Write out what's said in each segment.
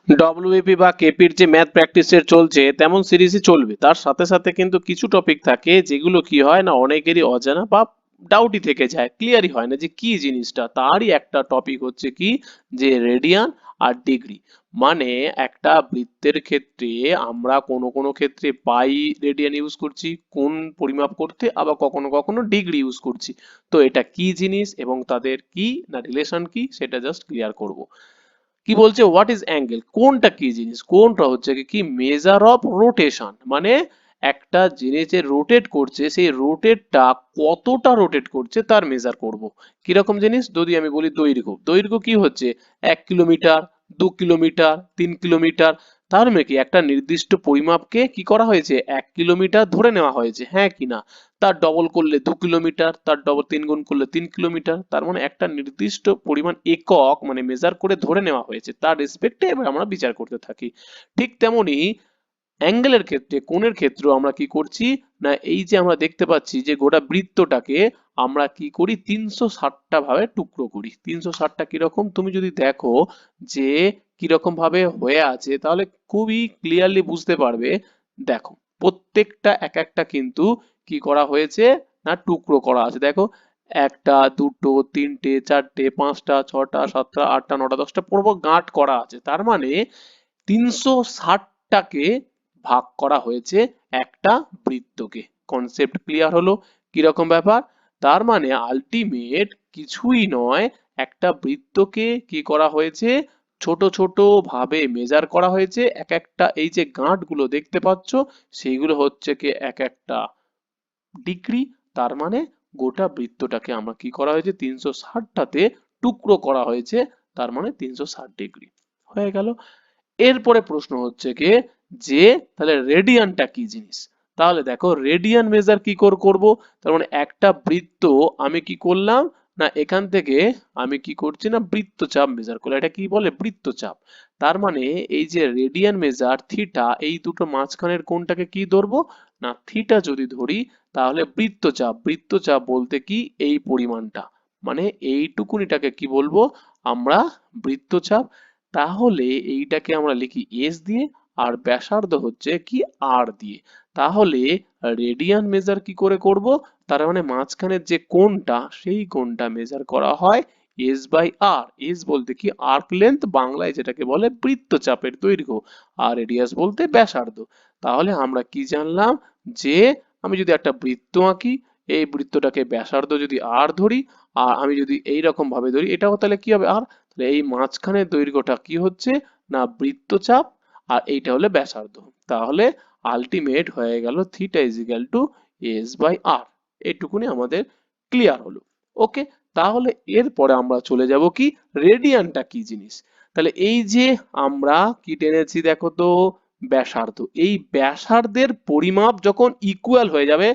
ডব্লিউএপি বা কেপির যে ম্যাথ প্র্যাকটিসের চলছে তেমন সিরিজই চলবে, তার সাথে সাথে কিন্তু কিছু টপিক থাকে যেগুলো কি হয় না অনেকেরই অজানা বা ডাউটই থেকে যায়, ক্লিয়ারই হয় না যে কি জিনিসটা। তারই একটা টপিক হচ্ছে কি, যে রেডিয়ান আর ডিগ্রি। মানে একটা বৃত্তের ক্ষেত্রে আমরা কোনো কোনো ক্ষেত্রে পাই রেডিয়ান ইউজ করছি কোন পরিমাপ করতে, আবার কখনো কখনো ডিগ্রি ইউজ করছি। তো এটা কি জিনিস এবং তাদের কি না রিলেশন কি সেটা জাস্ট ক্লিয়ার করব। কি বলছে হোয়াট ইজ অ্যাঙ্গেল, কোনটা কি জিনিস, কোনটা হচ্ছে কি মেজার অফ রোটেশন, মানে একটা জিনিস যে রোটেট করছে সেই রোটেটটা কতটা রোটেট করছে তার মেজার করব। কিরকম জিনিস, যদি আমি বলি দৈর্ঘ্য, দৈর্ঘ্য কি হচ্ছে 1 কিলোমিটার, 2 কিলোমিটার, 3 কিলোমিটার। তার মানে কি একটা নির্দিষ্ট পরিমাপকে কি করা হয়েছে 1 কিলোমিটার ধরে নেওয়া হয়েছে, হ্যাঁ কি না। তার ডবল করলে 2 কিলোমিটার, তার ডবল 3 গুণ করলে 3 কিলোমিটার। তার মানে একটা নির্দিষ্ট পরিমাণ একক মানে মেজার করে ধরে নেওয়া হয়েছে, তার রেসপেক্টে এবার আমরা বিচার করতে থাকি। ঠিক তেমনি অ্যাঙ্গেলের ক্ষেত্রে কোণের ক্ষেত্রেও আমরা কি করছি না, এই যে আমরা দেখতে পাচ্ছি যে গোটা বৃত্তটাকে আমরা কি করি 360টা ভাবে টুকরো করি। 360টা কিরকম তুমি যদি দেখো যে কিরকম ভাবে হয়ে আছে তাহলে খুবই ক্লিয়ারলি বুঝতে পারবে। দেখো প্রত্যেকটা এক একটা কিন্তু কি করা হয়েছে না টুকরো করা আছে। দেখো একটা, দুটো, তিনটে, চারটে, পাঁচটা, ছটা, সাতটা, আটটা, নটা, দশটা পুরো গাঁট করা আছে। তার মানে 360টাকে ভাগ করা হয়েছে একটা বৃত্তকে। কনসেপ্ট ক্লিয়ার হলো কিরকম ব্যাপার। তার মানে আলটিমেট কিছুই নয়, একটা বৃত্তকে কি করা হয়েছে ছোট ছোট ভাবে মেজার করা হয়েছে। এক একটা এই যে গাঁটগুলো দেখতে পাচ্ছ সেইগুলো হচ্ছে কি এক একটা ডিগ্রি। তার মানে গোটা বৃত্তটাকে আমরা কি করা হয়েছে 360টাতে টুকরো করা হয়েছে, তার মানে 360 ডিগ্রি হয়ে গেল। এরপরে প্রশ্ন হচ্ছে কি যে তাহলে রেডিয়ানটা কি জিনিস। তাহলে দেখো রেডিয়ান মেজার কি করে করব। তার মানে একটা বৃত্ত আমি কি করলাম না এখান থেকে আমি কি করছি না বৃত্তচাপ মেজার করলাম, এটা কি বলে বৃত্তচাপ। তার মানে এই যে রেডিয়ান মেজার থিটা, এই দুটো মাঝখানের কোণটাকে কি ধরবো না থিটা যদি ধরি, তাহলে বৃত্তচাপ, বৃত্তচাপ বলতে কি এই পরিমাণটা, মানে এইটুকুনিটাকে কি বলবো আমরা বৃত্তচাপ। তাহলে এইটাকে আমরা লিখি এস দিয়ে, আর ব্যাসার্ধ হচ্ছে কি আর দিয়ে। তাহলে রেডিয়ান মেজার কি করে করব, তার মানে মাঝখানের যে কোণটা সেই কোণটা মেজার করা হয় এস বাই আর। এস বলতে কি আর্ক লেন্থ, বাংলায় যেটাকে বলে বৃত্তচাপের দৈর্ঘ্য, আর রেডিয়াস বলতে ব্যাসার্ধ। তাহলে আমরা কি জানলাম যে আমি যদি একটা বৃত্ত আঁকি, এই বৃত্তটাকে ব্যাসার্ধ যদি আর ধরি, আর আমি যদি এই রকম ভাবে ধরি এটাও তাহলে কি হবে আর। তাহলে এই মাঝখানের দৈর্ঘ্যটা কি হচ্ছে না বৃত্তচাপ, আর এইটা হলো ব্যাসার্ধ। তাহলে আলটিমেট হয়ে গেল theta is equal to S by R. এইটুকুনি আমাদের ক্লিয়ার হলো। ওকে, তাহলে এরপরে আমরা চলে যাব কি রেডিয়ানটা কি জিনিস। তাহলে এই যে আমরা কি টেনেছি দেখো তো ব্যাসার্ধ, এই ব্যাসার্ধের পরিমাপ যখন ইকুয়াল হয়ে যাবে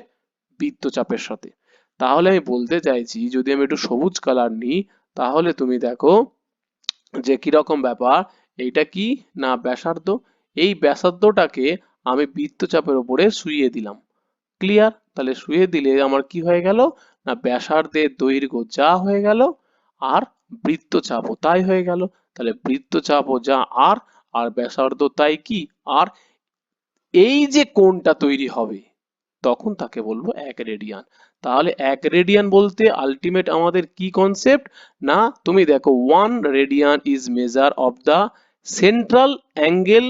বৃত্তচাপের সাথে, তাহলে আমি বলতে চাইছি যদি আমি একটু সবুজ কালার নিই, তাহলে তুমি দেখো যে কিরকম ব্যাপার। এইটা কি না ব্যাসার্ধ, এই ব্যাসার্ধটাকে আমি বৃত্তচাপের উপরে শুইয়ে দিলাম। ক্লিয়ার, তাহলে শুয়ে দিলে আমার কি হয়ে গেল না ব্যাসার্ধের দৈর্ঘ্য যা হয়ে গেল আর বৃত্তচাপও তাই হয়ে গেল। তাহলে বৃত্তচাপও যা আর, আর ব্যাসার্ধ তাই কি আর। এই যে কোণটা তৈরি হবে তখন তাকে বলবো 1 রেডিয়ান। তাহলে 1 রেডিয়ান বলতে আলটিমেট আমাদের কি কনসেপ্ট না তুমি দেখো 1 radian is measure of the central angle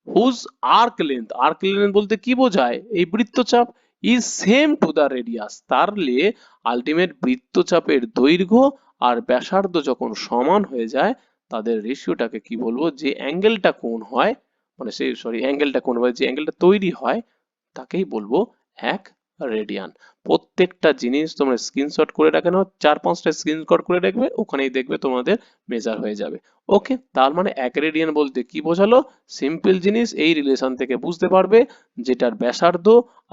whose arc length. Arc length বলতে কি বোঝায় এই বৃত্তচাপ is same to the radius. তাহলে আলটিমেট বৃত্তচাপের দৈর্ঘ্য আর ব্যাসার্ধ যখন সমান হয়ে যায় তাদের রেশিওটাকে কি বলবো, যে অ্যাঙ্গেলটা কোণ হয় মানে সেই সরি অ্যাঙ্গেলটা কোণ হয় যে অ্যাঙ্গেলটা তৈরি হয় তাকেই বলবো 1 রেডিয়ান। প্রত্যেকটা জিনিস তোমরা স্ক্রিনশট করে রাখে নাও, 4-5টা স্ক্রিনশট করে রাখবে, ওখানেই দেখবে তোমাদের মেজার হয়ে যাবে। ওকে, তার মানে 1 রেডিয়ান বলতে কি বোঝালো, সিম্পল জিনিস এই রিলেশন থেকে বুঝতে পারবে যেটার ব্যাসার্ধ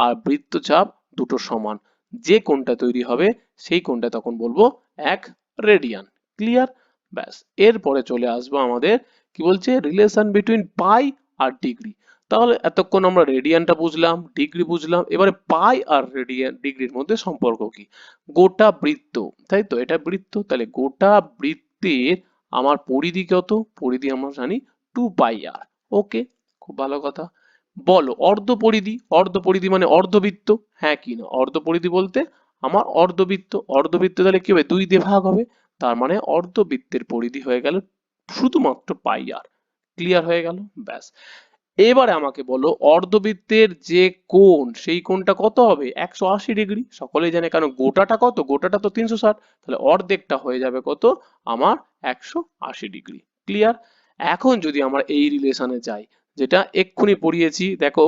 আর বৃত্তচাপ দুটো সমান, যে কোণটা তৈরি হবে সেই কোণটা তখন বলবো 1 রেডিয়ান। ক্লিয়ার, ব্যাস। এরপরে চলে আসবো আমাদের কি বলছে রিলেশন বিটুইন পাই আর ডিগ্রি। তাহলে এতক্ষণ আমরা রেডিয়ানটা বুঝলাম, ডিগ্রি বুঝলাম, এবারে পাই আর রেডিয়ান ডিগ্রির মধ্যে সম্পর্ক কি। গোটা বৃত্ত, তাই তো এটা বৃত্ত, তাহলে গোটা বৃত্তের আমার পরিধি কত, পরিধি আমরা জানি 2 পাই আর। ওকে, খুব ভালো কথা। বলো অর্ধপরিধি। অর্ধপরিধি মানে অর্ধবৃত্ত, হ্যাঁ কি না? অর্ধপরিধি বলতে আমার অর্ধবৃত্ত। অর্ধবৃত্ত তাহলে কি হবে? 2 দিয়ে ভাগ হবে। তার মানে অর্ধবৃত্তের পরিধি হয়ে গেল শুধুমাত্র পাই আর। ক্লিয়ার হয়ে গেল? ব্যাস। এবারে আমাকে বলো অর্ধবৃত্তের যে কোণ, সেই কোণটা কত হবে? 180 ডিগ্রি। সকলেই জানে, কারণ গোটাটা কত? গোটাটা তো 360, তাহলে অর্ধেকটা হয়ে যাবে কত? আমার 180 ডিগ্রি। ক্লিয়ার? এখন যদি আমরা এই রিলেশনে যাই, যেটা এক্ষুনি পড়িয়েছি, দেখো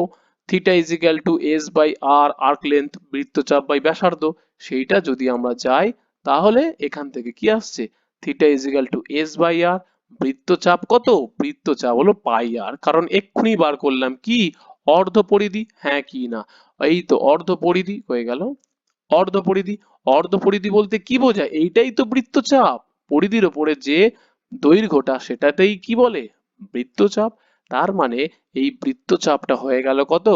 theta is equal to S by R, arc length, বৃত্তচাপ বাই ব্যাসার্ধ, সেইটা যদি আমরা যাই, তাহলে এখান থেকে কি আসছে? Theta is equal to S by R, বৃত্তচাপ কত? বৃত্তচাপ হলো পাই আর, কারণ এক্ষুনি বার করলাম কি? অর্ধপরিধি, হ্যাঁ কি না? এই তো অর্ধপরিধি হয়ে গেল। অর্ধপরিধি। অর্ধপরিধি বলতে কি বোঝায়? এইটাই তো বৃত্তচাপ। পরিধির ওপরে যে দৈর্ঘ্যটা, সেটাতেই কি বলে? বৃত্তচাপ। তার মানে এই বৃত্তচাপটা হয়ে গেল কত?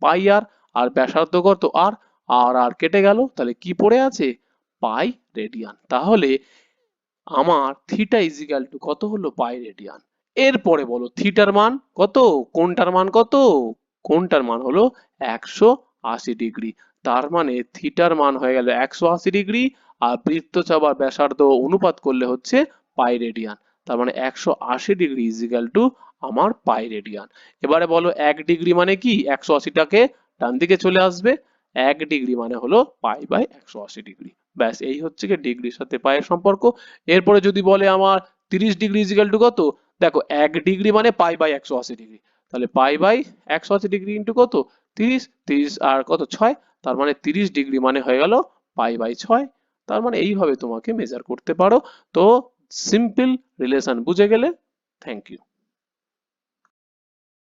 পাই আর। আর ব্যাসার্ধ কত? আর। আর আর কেটে গেল, তাহলে কি পড়ে আছে? পাই রেডিয়ান। তাহলে আমার থিটা ইজিক্যাল টু কত হলো? পাই রেডিয়ান। এরপরে বলো থিটার মান কত? কোনটার মান কত? কোনটার মান হলো 180 ডিগ্রি। তার মানে থিটার মান হয়ে গেল 180 ডিগ্রি, আর বৃত্তচাপ আর ব্যাসার্ধ অনুপাত করলে হচ্ছে পাই রেডিয়ান। তার মানে 180 ডিগ্রি ইজিক্যাল টু আমার পাই রেডিয়ান। এবারে বলো 1 ডিগ্রি মানে কি? 180টাকে ডান দিকে চলে আসবে। 1 ডিগ্রি মানে হলো পাই বাই 180 ডিগ্রি। ব্যাস, এই হচ্ছে কি ডিগ্রির সাথে পায়ের সম্পর্ক। এরপরে যদি বলে আমার 30 ডিগ্রি ইজিক্যাল টু কত? দেখো 1 ডিগ্রি মানে পাই বাই 180 ডিগ্রি, তাহলে পাই বাই 180 ডিগ্রি ইন্টু কত? 30। 30 আর কত? 6। তার মানে 30 ডিগ্রি মানে হয়ে গেল পাই বাই 6। তার মানে এইভাবে তোমাকে মেজার করতে পারো। তো সিম্পল রিলেশন বুঝে গেলে? Thank you.